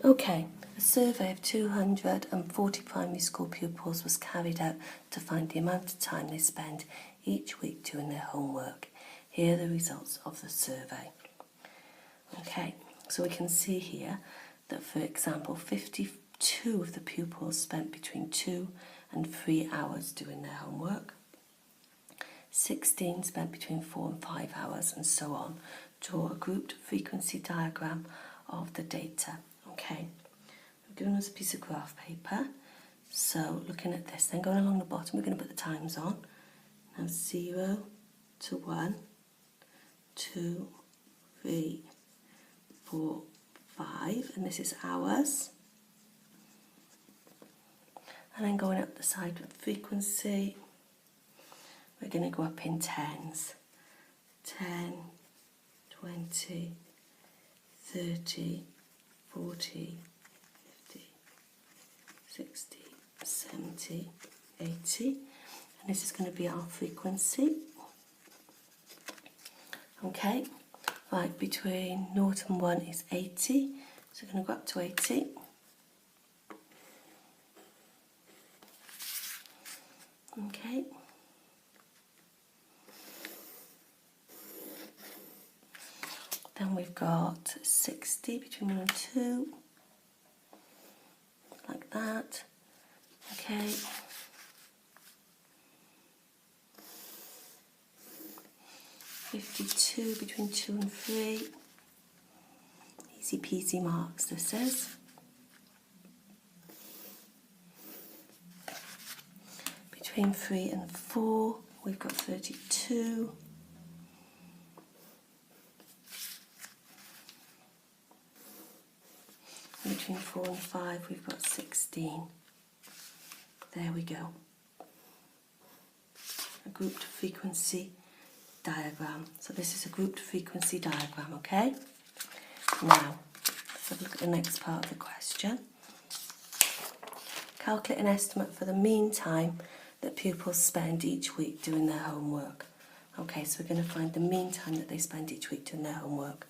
Okay, a survey of 240 primary school pupils was carried out to find the amount of time they spend each week doing their homework. Here are the results of the survey. Okay, so we can see here that, for example, 52 of the pupils spent between 2 and 3 hours doing their homework. 16 spent between 4 and 5 hours, and so on. Draw a grouped frequency diagram of the data. Okay, we've given us a piece of graph paper. So looking at this, then going along the bottom, we're going to put the times on. Now 0 to 1, 2, 3, 4, 5, and this is hours. And then going up the side with frequency, we're going to go up in tens. 10, 20, 30, 40, 50, 60, 70, 80. And this is going to be our frequency. Okay, right, between 0 and 1 is 80. So we're going to go up to 80. Okay. Then we've got 60 between 1 and 2, like that. Okay. $52 between 2 and 3. Easy peasy marks, this is. Between 3 and 4, we've got 32. And between 4 and 5, we've got 16. There we go. A grouped frequency diagram. So this is a grouped frequency diagram, okay? Now, let's have a look at the next part of the question. Calculate an estimate for the mean time that pupils spend each week doing their homework. Okay, so we're going to find the mean time that they spend each week doing their homework.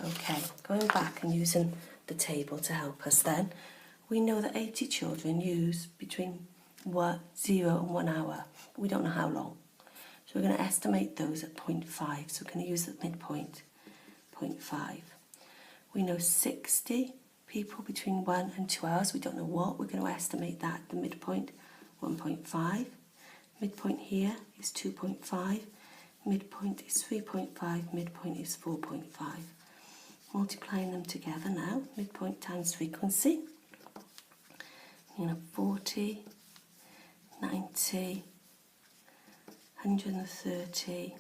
Okay, going back and using the table to help us then, we know that 80 children use between 0 and 1 hour. But we don't know how long. So we're going to estimate those at 0.5. So we're going to use the midpoint, 0.5. We know 60 people between 1 and 2 hours. We don't know what. We're going to estimate that at the midpoint, 1.5. Midpoint here is 2.5. Midpoint is 3.5. Midpoint is 4.5. Multiplying them together now, midpoint times frequency. 40, 90, 130,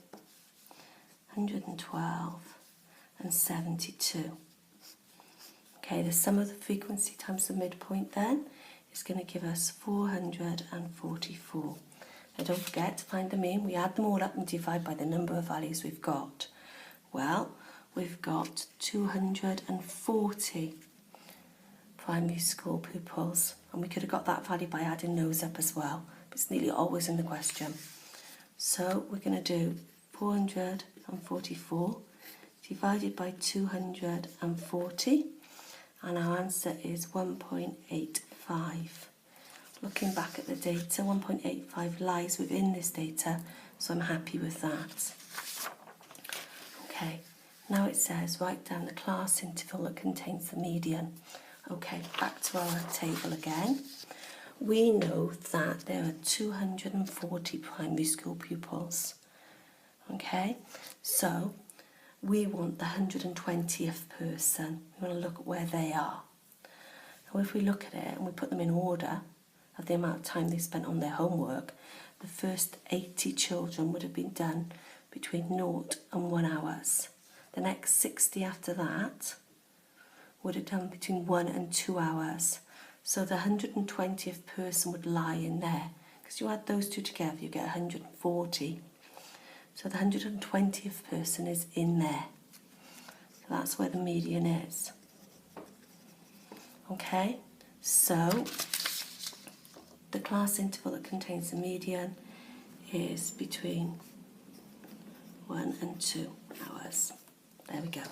112, and 72. Okay, the sum of the frequency times the midpoint then is going to give us 444. Now don't forget to find the mean. We add them all up and divide by the number of values we've got. Well, we've got 240 primary school pupils, and we could have got that value by adding those up as well, but it's nearly always in the question. So we're going to do 444 divided by 240, and our answer is 1.85. Looking back at the data, 1.85 lies within this data, so I'm happy with that. Okay, now it says write down the class interval that contains the median. Okay, back to our table again. We know that there are 240 primary school pupils. Okay, so we want the 120th person. We want to look at where they are. Now if we look at it and we put them in order of the amount of time they spent on their homework, the first 80 children would have been done between 0 and 1 hours. The next 60 after that would have done between 1 and 2 hours. So the 120th person would lie in there. Because you add those two together, you get 140. So the 120th person is in there. So that's where the median is. Okay, so the class interval that contains the median is between 1 and 2 hours. There we go.